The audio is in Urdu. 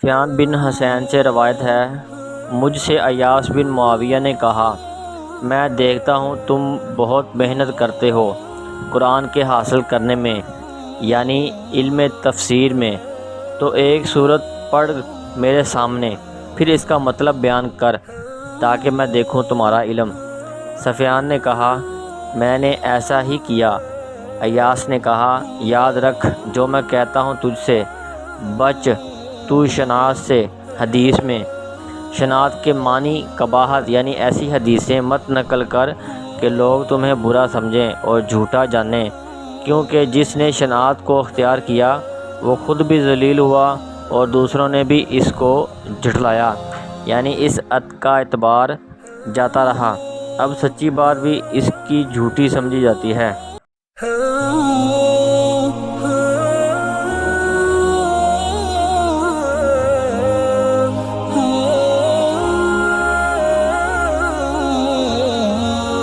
سفیان بن حسین سے روایت ہے، مجھ سے ایاس بن معاویہ نے کہا، میں دیکھتا ہوں تم بہت محنت کرتے ہو قرآن کے حاصل کرنے میں، یعنی علم تفسیر میں، تو ایک صورت پڑھ میرے سامنے، پھر اس کا مطلب بیان کر تاکہ میں دیکھوں تمہارا علم۔ سفیان نے کہا، میں نے ایسا ہی کیا۔ ایاس نے کہا، یاد رکھ جو میں کہتا ہوں تجھ سے، بچ تو شناعت سے۔ حدیث میں شناعت کے معنی قباحت، یعنی ایسی حدیثیں مت نقل کر کہ لوگ تمہیں برا سمجھیں اور جھوٹا جانیں، کیونکہ جس نے شناعت کو اختیار کیا وہ خود بھی ذلیل ہوا اور دوسروں نے بھی اس کو جھٹلایا، یعنی اس عد کا اعتبار جاتا رہا، اب سچی بات بھی اس کی جھوٹی سمجھی جاتی ہے۔